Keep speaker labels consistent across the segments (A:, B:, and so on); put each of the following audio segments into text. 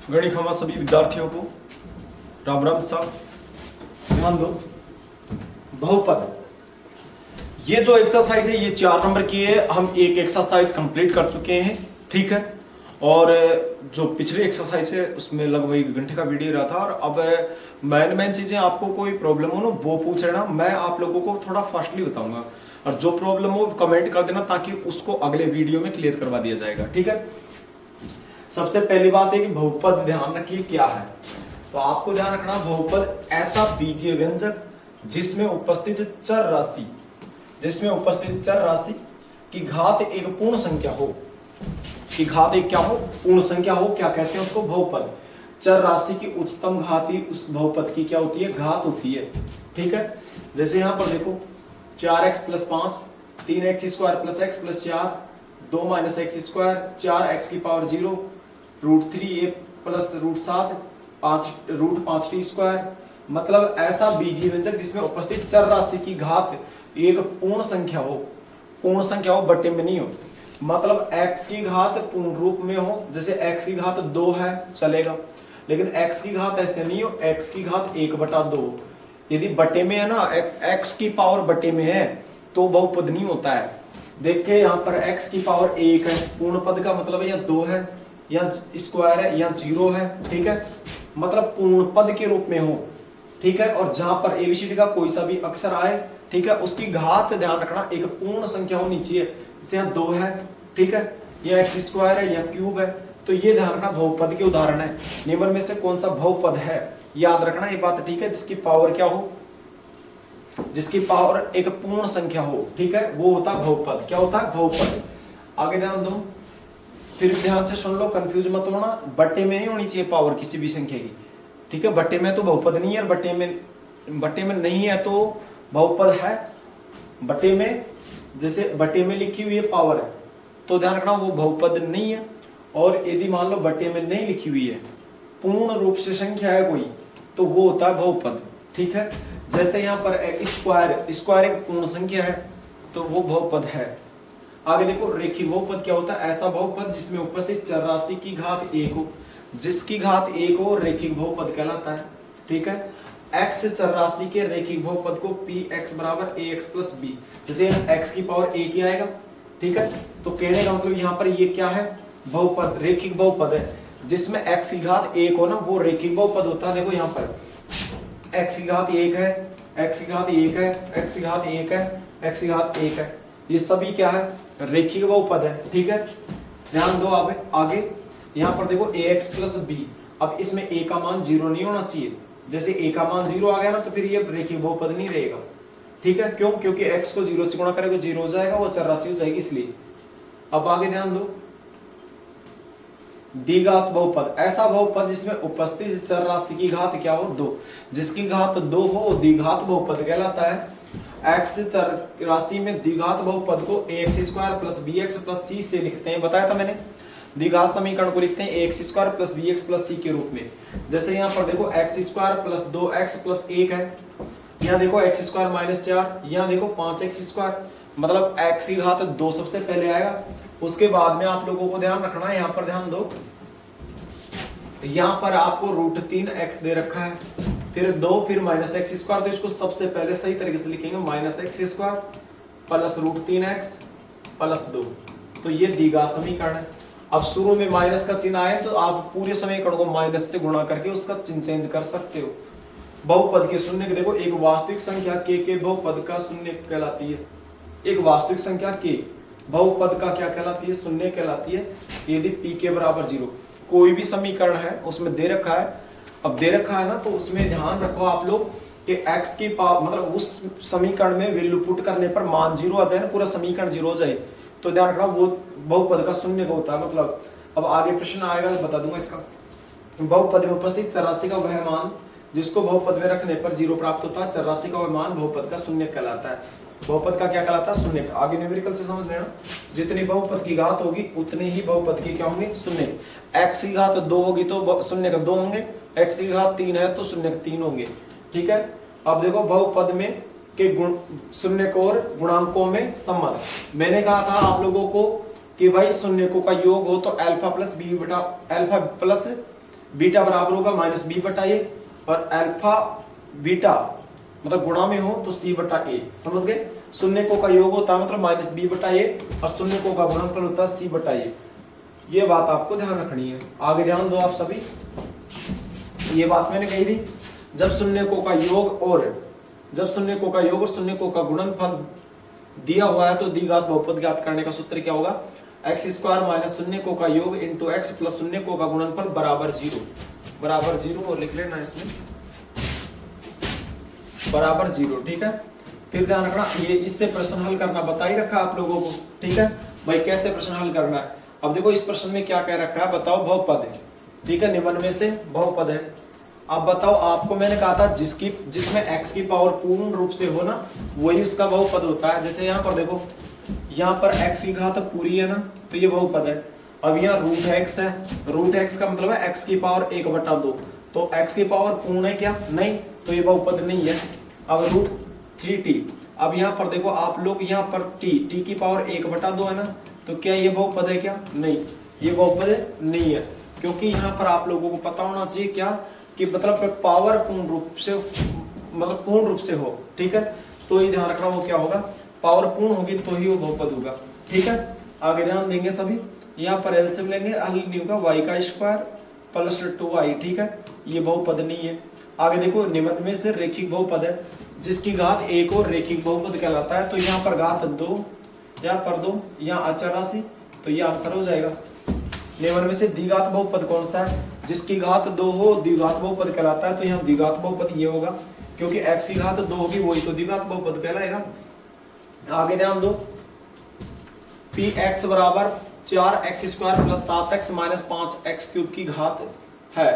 A: गणित खमा सभी विद्यार्थियों को राम राम साहब। ध्यान दो, बहुपद, ये जो एक्सरसाइज है ये 4 नंबर की है। हम एक एक्सरसाइज कंप्लीट कर चुके हैं, ठीक है। और जो पिछली एक्सरसाइज है उसमें लगभग 1 घंटे का वीडियो रहा था। और अब मेन चीजें आपको कोई प्रॉब्लम हो ना वो पूछ लेना, मैं आप लोगों को थोड़ा फास्टली बताऊंगा। और जो प्रॉब्लम हो कमेंट कर देना ताकि उसको अगले वीडियो में क्लियर करवा दिया जाएगा, ठीक है। सबसे पहली बात है कि बहुपद ध्यान रखिए क्या है। तो आपको ध्यान रखना, बहुपद ऐसा बीजीय व्यंजक जिसमें उपस्थित चर राशि की घात एक पूर्ण संख्या हो, की घात एक क्या हो, पूर्ण संख्या हो। क्या कहते हैं उसको? बहुपद। चर राशि की उच्चतम घात ही उस बहुपद की क्या होती है? घात होती है, ठीक है। जैसे यहां पर देखो 4x + 5, 3x² + x + 4, 2 - x², 4x⁻0, √3a + √7, 5√5t²। मतलब ऐसा बीजीय व्यंजक जिसमें उपस्थित चर राशि की घात एक पूर्ण संख्या हो, बट्टे में नहीं हो। मतलब x की घात पूर्ण रूप में हो, जैसे x की घात 2 है चलेगा, लेकिन x की घात ऐसे नहीं हो, x की घात 1/2। यदि बट्टे में है ना, x की पावर बट्टे में है तो बहुपद नहीं होता है। देखिए यहाँ पर x की पावर 1 है, पूर्ण पद का मतलब है या 2 है या स्क्वायर है या 0 है, ठीक है। मतलब पूर्ण पद के रूप में हो, ठीक है। और जहां पर एबीसीडी का कोई सा भी अक्षर आए, ठीक है, उसकी घात ध्यान रखना एक पूर्ण संख्या होनी चाहिए। जैसे यहाँ 2 है, ठीक है, या x² है या क्यूब है, तो ये ध्यान रखना बहुपद के उदाहरण है। निम्न में से कौन सा बहुपद है याद रखना ये बात, ठीक है। जिसकी पावर क्या हो, जिसकी पावर एक पूर्ण संख्या हो, ठीक है, वो होता है बहुपद। क्या होता है? बहुपद। आगे ध्यान दो, फिर ध्यान से सुन लो, कंफ्यूज मत होना। बट्टे में नहीं होनी चाहिए पावर किसी भी संख्या की, ठीक है। बट्टे में तो बहुपद नहीं है, बट्टे में नहीं है तो बहुपद है। बट्टे में, जैसे बट्टे में लिखी हुई है पावर है तो ध्यान रखना वो बहुपद नहीं है। और यदि मान लो बट्टे में नहीं लिखी हुई है, पूर्ण रूप से संख्या है कोई, तो वो होता है बहुपद, ठीक है। जैसे यहाँ पर स्क्वायर एक पूर्ण संख्या है तो वो बहुपद है। आगे देखो, रेखिक बहुपद क्या होता है? ऐसा बहुपद जिसमें उपस्थित चर राशि की घात 1 हो, जिसकी घात 1 हो रेखिक बहुपद कहलाता है, ठीक है। x चर राशि के रेखिक बहुपद को px = ax + b, जैसे x की पावर 1 ही आएगा, ठीक है। तो कहने का मतलब यहाँ पर ये क्या है? बहुपद, रेखिक बहुपद है जिसमें x की घात 1 हो ना, वो रेखिक बहुपद होता है। देखो यहाँ पर x की घात 1 है, x की घात 1 है, x की घात 1 है, x की घात 1 है, ये सभी क्या है? रेखिक बहुपद है, ठीक है। ध्यान दो आगे यहाँ पर देखो ax + b। अब इसमें a का मान 0 नहीं होना चाहिए। जैसे a का मान 0 आ गया ना तो फिर ये रेखिक बहुपद नहीं रहेगा, ठीक है। क्यों? क्योंकि x को 0 से गुणा करेगा 0 हो जाएगा, वो चर राशि हो जाएगी इसलिए। अब आगे ध्यान दो, द्विघात बहुपद, ऐसा बहुपद जिसमें उपस्थित चर राशि की घात क्या हो? 2, जिसकी घात 2 हो द्विघात बहुपद कहलाता है। x चर राशि में द्विघात बहुपद को ax² + bx + c से लिखते हैं, बताया था मैंने। द्विघात समीकरण को लिखते हैं ax² + bx + c के रूप में। जैसे यहाँ पर देखो x² + 2x + 1 है, यहाँ देखो x² - 4, यहाँ देखो 5x²। मतलब x की घात 2 सबसे पहले आएगा, उसके बाद में आप लोगों को ध्यान रखना है, यहाँ पर ध्यान दो, यहाँ पर आपको √3x दे रखा है, फिर 2, फिर -x²। तो इसको सबसे पहले सही तरीके से लिखेंगे -x² + √3x + 2। तो ये द्विघात समीकरण है। अब शुरू में माइनस का चिन्ह आए तो आप पूरे समीकरण को माइनस से गुणा करके उसका चिन्ह चेंज कर सकते हो। बहुपद के शून्य के देखो, एक वास्तविक संख्या के बहुपद का शून्य कहलाती है। एक वास्तविक संख्या के बहुपद का क्या कहलाती है? शून्य कहलाती है। यदि p के बराबर 0, कोई भी समीकरण है उसमें दे रखा है, अब दे रखा है ना तो उसमें ध्यान रखो आप लोग कि x की पावर मतलब उस समीकरण में वैल्यू पुट करने पर मान 0 आ जाए ना, पूरा समीकरण 0 हो जाए, तो ध्यान रखना वो बहुपद का शून्य का होता है। मतलब अब आगे प्रश्न आएगा तो बता दूंगा इसका। बहुपद में उपस्थित चर राशि का वह मान जिसको बहुपद में रखने पर 0 प्राप्त होता है, चर राशि का वह मान बहुपद का शून्य कहलाता है। बहुपद का क्या कहलाता है? शून्य। आगे न्यूमेरिकल से समझ लेना, जितनी बहुपद की घात होगी उतने ही बहुपद की क्या होंगे? शून्य। x की घात 2 होगी तो शून्य का 2 होंगे, x की घात 3 है तो शून्य का 3 होंगे, ठीक है। अब देखो बहुपद में के गुण शून्य और गुणांकों में संबंध। मैंने कहा था आप लोगों को कि भाई शून्य का योग हो तो अल्फा + b/अल्फा + बीटा बराबर होगा माइनस बी बटा ए, और अल्फा बीटा मतलब गुणा में हो तो सी बटा ए, समझ गए। शून्यकों का योग होता है मतलब माइनस बी बटा ए, और शून्यकों का गुणनफल होता है सी बटा ए। ये बात आपको ध्यान रखनी है। आगे ध्यान दो आप सभी, ये बात मैंने कही थी, जब शून्यकों का योग और शून्यकों का गुणनफल दिया हुआ है तो द्विघात बहुपद ज्ञात करने का सूत्र क्या होगा, एक्स स्क्वायर माइनस शून्यकों का योग इंटू एक्स प्लस शून्यकों का गुणनफल बराबर जीरो, और लिख लेना इसमें बराबर जीरो, ठीक है। फिर ध्यान रखना, ये इससे प्रश्न हल करना बता ही रखा आप लोगों को, ठीक है भाई, कैसे प्रश्न हल करना है। अब देखो इस प्रश्न में क्या कह रखा है, बताओ बहुपद है, ठीक है, निम्न में से बहुपद है। अब बताओ, आपको मैंने कहा था जिसमें x की पावर पूर्ण रूप से हो ना, वही उसका बहुपद होता है। जैसे यहाँ पर देखो, यहाँ पर x की घात पूरी है ना, तो ये बहुपद है। अब यहाँ रूट x है, रूट x का मतलब है x की पावर 1/2, तो x की पावर पूर्ण है क्या, नहीं, तो ये बहुपद नहीं है। अब रूट 3t, अब यहाँ पर देखो आप लोग, यहाँ पर t की पावर 1/2 है ना, तो क्या ये बहुपद है क्या, नहीं, ये बहुपद नहीं है, क्योंकि यहाँ पर आप लोगों को पता होना चाहिए क्या कि मतलब पावर पूर्ण रूप से हो, ठीक है, तो ये ध्यान रखना वो क्या होगा, पावर पूर्ण होगी तो ही वो बहुपद होगा, ठीक है। आगे ध्यान देंगे सभी, यहाँ पर एलसीएम लेंगे, हल नहीं होगा y का स्क्वायर प्लस 2y, ठीक है, ये बहुपद नहीं है। आगे देखो, निम्न में से रेखिक बहुपद है जिसकी घात 1 और रेखिक बहुपद कहलाता है। तो यहाँ पर घात 2, यहाँ पर 2, यहाँ अचर राशि, तो ये आंसर हो जाएगा। निम्न में से द्विघात बहुपद कौन सा है, जिसकी घात 2 हो द्विघात बहुपद कहलाता है। तो यहाँ द्विघात बहुपद ये होगा, क्योंकि x की घात 2 होगी, वही तो द्विघात बहुपद कहलाएगा। आगे ध्यान दो, px बराबर 4x square plus 7x minus 5x cube की घात है,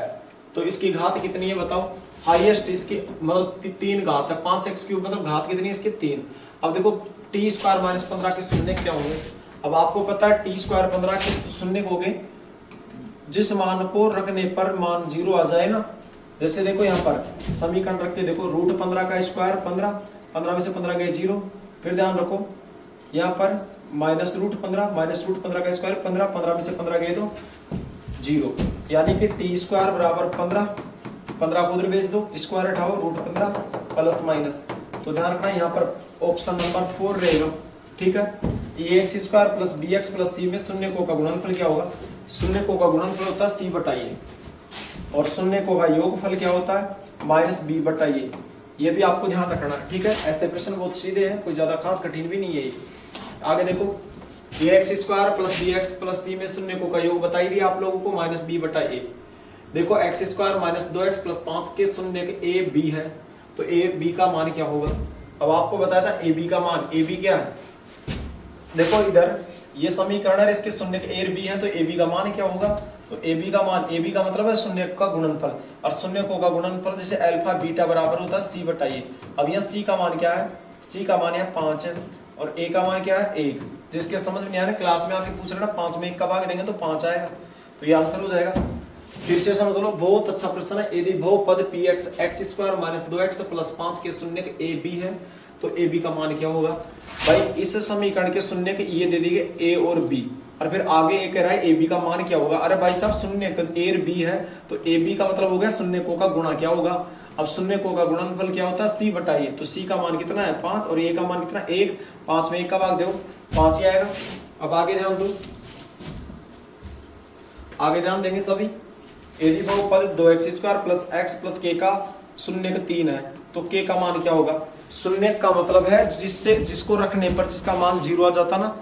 A: तो इसकी घात कितनी है बताओ, हाईएस्ट इसकी मतलब 3 घात है, 5x क्यूब मतलब घात कितनी है इसकी 3। अब देखो t स्क्वायर माइनस 15 के शून्य क्या होंगे, अब आपको पता है t स्क्वायर 15 के शून्य हो गए जिस मान को रखने पर मान 0 आ जाए ना। जैसे देखो यहाँ पर समीकरण रखते देखो, रूट 15 का स्क्वायर 15, 15 में से 15 गए 0, फिर ध्यान रखो यहाँ पर माइनस रूट 15 का स्क्वायर 15, 15 में से 15 गए तो 0, यानी कि टी स्क्वायर बराबर 15 को उधर भेज दो, स्क्वायर हटाओ, रूट 15 प्लस माइनस, तो ध्यान रखना यहाँ पर ऑप्शन नंबर 4 रहेगा, ठीक है। ये x square plus b x plus c में शून्यकों का गुणनफल क्या होगा, शून्यकों का गुणनफल होता है सी बटा ए, और शून्यकों का योगफल क्या होता है माइनस बी बटा ए। ये भी आपको ध्यान रखना है, ठीक है। ऐसे प्रश्न बहुत सीधे हैं, कोई ज्यादा खास कठिन भी नहीं है ये। आगे देखो, ये x square plus b x plus c में शून्यकों का योग बताई दिया आप लोगों को माइनस बी बटा ए। देखो x square minus 2x plus 5 के शून्य ए बी है, तो ए बी का मान क्या होगा। अब आपको बताया था ए बी का मान, ए बी क्या है, देखो इधर ये समीकरण है, इसके शून्य ए बी है, तो ए बी का मान क्या होगा, तो ए बी का मान, ए बी का मतलब है शून्य का गुणनफल, और शून्यकों का गुणनफल जैसे अल्फा बीटा बराबर होता है सी बटा ए। अब यहाँ सी का मान क्या है, सी का मान यहाँ 5 है, और ए का मान क्या है 1। जिसके समझ में नहीं आ रहा क्लास में आके पूछ रहे ना, 5 में 1 का भाग देंगे तो 5 आएगा, तो ये आंसर हो जाएगा। फिर से समझ लो, बहुत अच्छा प्रश्न है। यदि बहुपद P x x square minus 2x plus 5 के शून्य ए बी है, तो ए बी का मान क्या होगा भाई, इस समीकरण के शून्य के ये दे दिए ए और बी, और फिर आगे एक कह रहा है ए बी का मान क्या होगा। अरे भाई साहब, शून्य ए और बी है, तो ए बी का मतलब हो गया शून्यकों का गुणा क्या होगा। अब शून्यकों का गुणनफल क्या होता है सी बटा ए, तो सी का मान कितना है 5, और ए का मान कितना 1, 5 में 1 का भाग दो 5 ही आएगा। अब आगे ध्यान दो, आगे ध्यान देंगे सभी। यदि बहुपद 2x square plus x plus k का शून्य का 3 है, तो k का मान क्या होगा। शून्य का मतलब है जिसको रखने पर जिसका मान 0 आ जाता ना,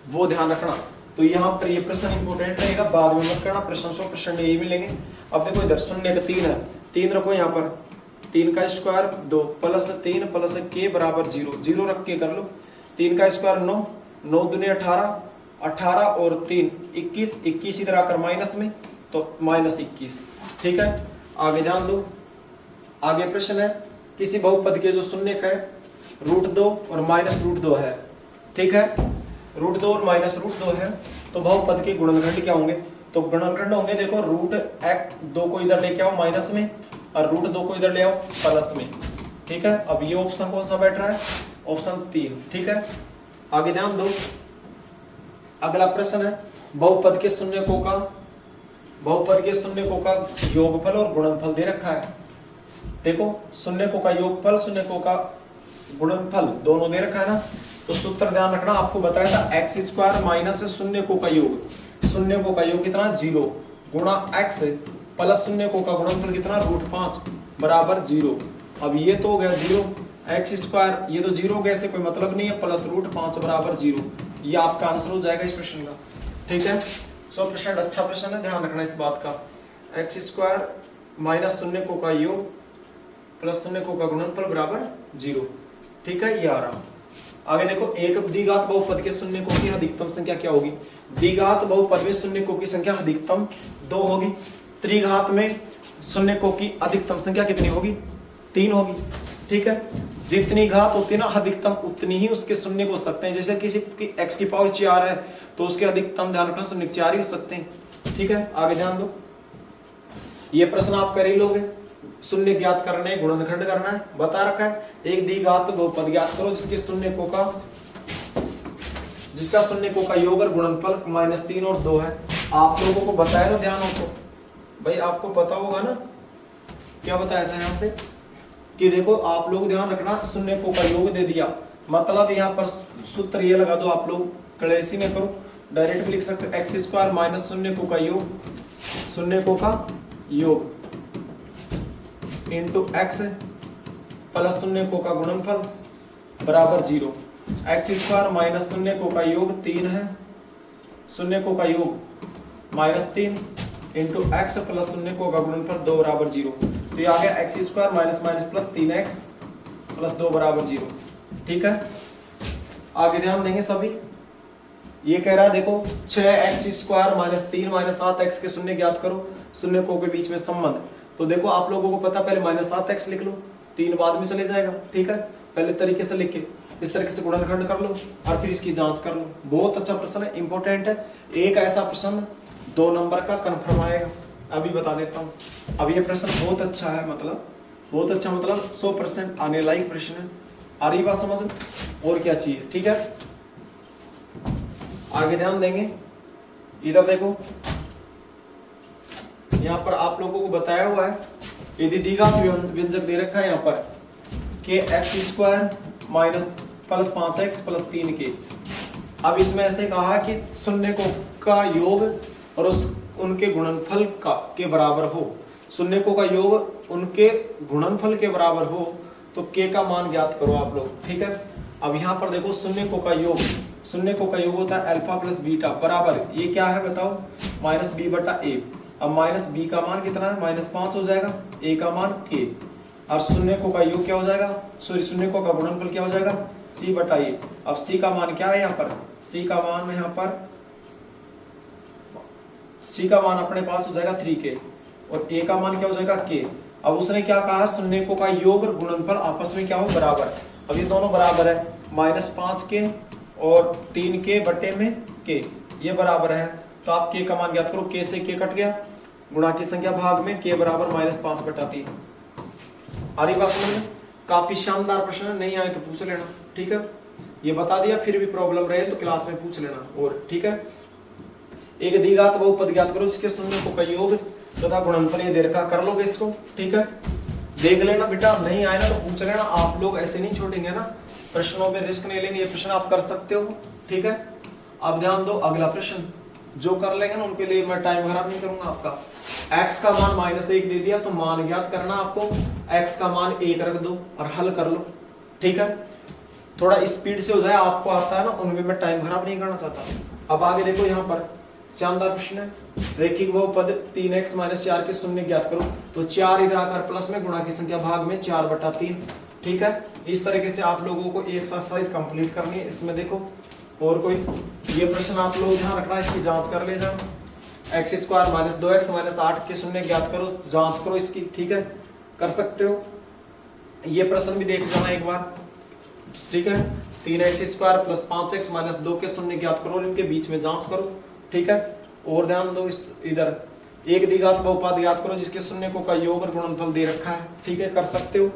A: वो ध्यान रखना। तो यहाँ पर ये प्रश्न इंपोर्टेंट रहेगा, बाद में मत करना, प्रश्न 100% यही मिलेंगे। अब देखो इधर शून्य का 3 है, 3 रखो यहाँ पर, 3 का स्क्वायर 2 प्लस 3 प्लस k बराबर 0, 0 रख के कर लो। 3 का स्क्वायर 9, 9 दूनी 18, 18 और 3 21, 21 इधर आकर माइनस में, तो माइनस 21, ठीक है। आगे ध्यान दो, आगे प्रश्न है, किसी बहुपद के जो शून्य का रूट 2 और माइनस रूट 2 है, ठीक है, रूट 2 और माइनस रूट 2 है, तो बहुपद के गुणनखंड क्या होंगे। तो गुणनखंड होंगे, देखो रूट 2 को इधर लेके आओ माइनस में, और रूट 2 को इधर ले आओ प्लस में, ठीक है। अब ये ऑप्शन कौन सा बैठ रहा है, ऑप्शन 3, ठीक है। आगे ध्यान दो, अगला प्रश्न है, बहुपद के शून्यकों का बहुपद के शून्यकों का योगफल और गुणनफल दे रखा है। देखो शून्यकों का योगफल, शून्यकों का गुणनफल दोनों दे रखा है ना। तो सूत्र ध्यान रखना, आपको बताया था एक्स स्क्वायर माइनस शून्यकों का योग, शून्यकों का योग कितना 0 गुणा एक्स प्लस शून्यकों का गुणनफल कितना √5 बराबर 0। अब ये तो हो गया 0, एक्स स्क्वायर ये तो 0 हो गया, ऐसे कोई मतलब नहीं है, प्लस √5 बराबर 0। ये आपका आंसर हो जाएगा इस प्रश्न का। ठीक है, 100% अच्छा प्रश्न है, ध्यान रखना इस बात का। एक्स स्क्वायर माइनस शून्यकों का योग प्लस शून्यकों का गुणनफल बराबर 0। ठीक है, ये आ रहा। आगे देखो, एक द्विघात बहुपद के शून्यकों की अधिकतम संख्या क्या होगी। द्विघात बहुपद में शून्यकों की संख्या अधिकतम 2 होगी। त्रिघात में शून्यकों की अधिकतम संख्या कितनी होगी, 3 होगी। ठीक है, जितनी घात होती है ना अधिकतम उतनी ही उसके शून्य हो सकते हैं। जैसे किसी की x की पावर 4 है तो उसके अधिकतम ध्यान रखना शून्य 4 ही हो सकते हैं। ठीक है, आगे ध्यान दो, ये प्रश्न आप कर ही लोगे। शून्य ज्ञात करना है, गुणनखंड करना है, बता रखा है। एक द्विघात बहुपद ज्ञात करो जिसके शून्यकों का योग और गुणनफल -3 और 2 है। आप लोगों को बताया ना, ध्यान हो तो भाई आपको पता होगा ना क्या बताया था यहाँ से कि देखो आप लोग ध्यान रखना, शून्यकों का योग दे दिया, मतलब यहाँ पर सूत्र ये लगा दो। आप लोग कड़ेसी में करो, डायरेक्ट भी लिख सकते एक्स स्क्वायर माइनस शून्यकों का योग, शून्यकों का योग इंटू एक्स प्लस शून्यकों का गुणनफल बराबर 0। एक्स स्क्वायर माइनस शून्यकों का योग 3 है, शून्यकों का योग -3 इंटू एक्स प्लस शून्यकों का गुणनफल 2 बराबर 0। तो ये आ गया x square minus minus plus 3x plus 2 बराबर 0। ठीक है, आगे ध्यान देंगे सभी। ये कह रहा है देखो 6x स्क्वायर -3 -7x के शून्य ज्ञात करो, शून्यकों के बीच में संबंध। तो देखो आप लोगों को पता, पहले -7x लिख लो, 3 बाद में चले जाएगा। ठीक है, पहले तरीके से लिख के इस तरीके से गुणनखंड कर लो और फिर इसकी जांच कर लो। बहुत अच्छा प्रश्न है, इंपॉर्टेंट है। एक ऐसा प्रश्न 2 नंबर का कंफर्म आएगा, अभी बता देता हूँ। अब ये प्रश्न बहुत अच्छा है, मतलब बहुत अच्छा, मतलब 100% आने लायक प्रश्न है। आ रही बात समझ में, और क्या चाहिए। ठीक है, आगे ध्यान देंगे, इधर देखो, यहाँ पर आप लोगों को बताया हुआ है यदि द्विघात व्यंजक दे रखा है यहाँ पर के x square minus plus 5x plus 3k। अब इसमें ऐसे कहा कि शून्यकों का योग और उनके गुणनफल के बराबर हो, शून्यकों का योग उनके गुणनफल के बराबर हो तो k का मान ज्ञात करो आप लोग। ठीक है, अब यहाँ पर देखो शून्यकों का योग होता है अल्फा प्लस बीटा बराबर, ये क्या है बताओ, -b/a। अब -b का मान कितना है, -5 हो जाएगा, a का मान k, और शून्यकों का योग क्या हो जाएगा, सॉरी शून्यकों का गुणनफल क्या हो जाएगा, c/a। अब c का मान क्या है यहाँ पर, c का मान यहाँ पर c का मान अपने पास हो जाएगा 3k और a का मान क्या हो जाएगा k। अब उसने क्या कहा, शून्यकों का योग और गुणनफल आपस में क्या हो, बराबर। अब ये दोनों बराबर है, -5k और 3k बटे में k, ये बराबर है। तो आप k का मान ज्ञात करो, k से k कट गया, गुणा की संख्या भाग में k बराबर -5/3। आ रही बात समझ में, काफी शानदार प्रश्न है, नहीं आए तो पूछ लेना। ठीक है, ये बता दिया, फिर भी प्रॉब्लम रहे तो क्लास में पूछ लेना। और ठीक है, एक द्विघात बहुपद ज्ञात करो जिसके शून्यकों का योग तथा गुणनफल ये दे रखा, कर लोगे इसको। ठीक है, देख लेना बेटा, नहीं आए ना तो पूछ लेना। आप लोग ऐसे नहीं छोड़ेंगे ना, प्रश्नों पे रिस्क नहीं लेंगे, ये प्रश्न आप कर सकते हो। ठीक है, अब ध्यान दो, अगला प्रश्न जो कर लेंगे ना उनके लिए मैं टाइम खराब नहीं करूंगा आपका। x का मान -1 दे दिया तो मान ज्ञात करना आपको, x का मान 1 रख दो और हल कर लो। ठीक है, थोड़ा स्पीड से हो जाए, आपको आता है ना, उनमें मैं टाइम खराब नहीं करना चाहता। अब आगे देखो, यहाँ पर शानदार प्रश्न है, रैखिक बहुपद 3x - 4 के शून्य ज्ञात करो। तो 4 इधर आकर प्लस में, गुणा की संख्या भाग में 4/3। ठीक है, इस तरीके से आप लोगों को एक्सरसाइज कंप्लीट करनी है। इसमें देखो और कोई ये प्रश्न आप लोग ध्यान रखना, इसकी जांच कर ले जाओ। एक्स स्क्वायर -2x - 8 के शून्य ज्ञात करो, जांच करो इसकी। ठीक है, कर सकते हो, ये प्रश्न भी देख जाना एक बार। ठीक है, 3x स्क्वायर प्लस 5x - 2 के शून्य ज्ञात करो और इनके बीच में जांच करो। ठीक है, और ध्यान दो, इधर एक द्विघात बहुपद ज्ञात करो जिसके शून्यकों का योग और गुणनफल दे रखा है। ठीक है, कर सकते हो।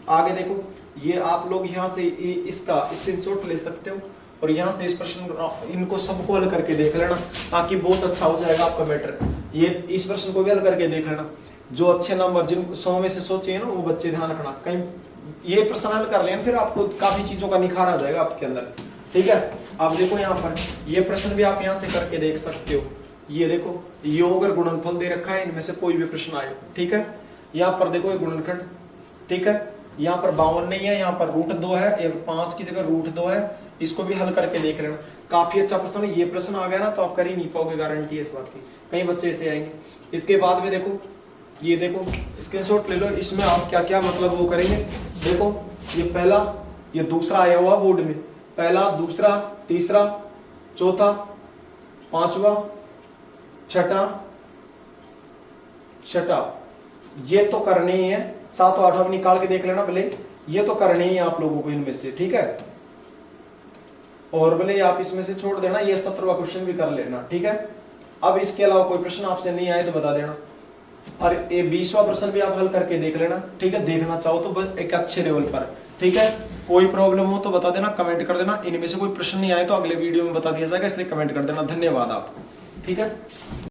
A: आगे देखो, ये आप लोग यहाँ से इसका स्क्रीनशॉट ले सकते हो और यहाँ से इस प्रश्न इनको सबको हल करके देख लेना, ताकि बहुत अच्छा हो जाएगा आपका मैटर। ये इस प्रश्न को भी हल करके देख लेना। जो अच्छे नंबर जिन 100 में से 100 चाहिए ना, वो बच्चे ध्यान रखना, कहीं ये प्रश्न हल कर लेना, फिर आपको काफी चीजों का निखार आ जाएगा आपके अंदर। ठीक है, आप देखो यहाँ पर ये प्रश्न भी आप यहाँ से करके देख सकते हो। ये देखो योग और गुणनफल दे रखा है, इनमें से कोई भी प्रश्न आए। ठीक है, यहाँ पर देखो ये गुणनखंड। ठीक है, यहाँ पर 52 नहीं है, यहाँ पर √2 है, 5 की जगह √2 है। इसको भी हल करके देख लेना, काफी अच्छा प्रश्न है। ये प्रश्न आ गया ना तो आप कर ही नहीं पाओगे, गारंटी है इस बात की। कई बच्चे ऐसे आएंगे। इसके बाद में देखो, ये देखो स्क्रीनशॉट ले लो, इसमें आप क्या क्या मतलब वो करेंगे। देखो ये पहला, ये दूसरा आया हुआ बोर्ड में, पहला, दूसरा, तीसरा, चौथा, पांचवा, छठा, ये तो करने ही है। 7 और 8 निकाल के देख लेना भले, ये तो करने ही है आप लोगों को इनमें से। ठीक है, और भले आप इसमें से छोड़ देना, ये 17वां क्वेश्चन भी कर लेना। ठीक है, अब इसके अलावा कोई प्रश्न आपसे नहीं आए तो बता देना, और ये 20वां प्रश्न भी आप हल करके देख लेना। ठीक है, देखना चाहो तो बस एक अच्छे लेवल पर। ठीक है, कोई प्रॉब्लम हो तो बता देना, कमेंट कर देना। इनमें से कोई प्रश्न नहीं आए तो अगले वीडियो में बता दिया जाएगा, इसलिए कमेंट कर देना। धन्यवाद आपको। ठीक है।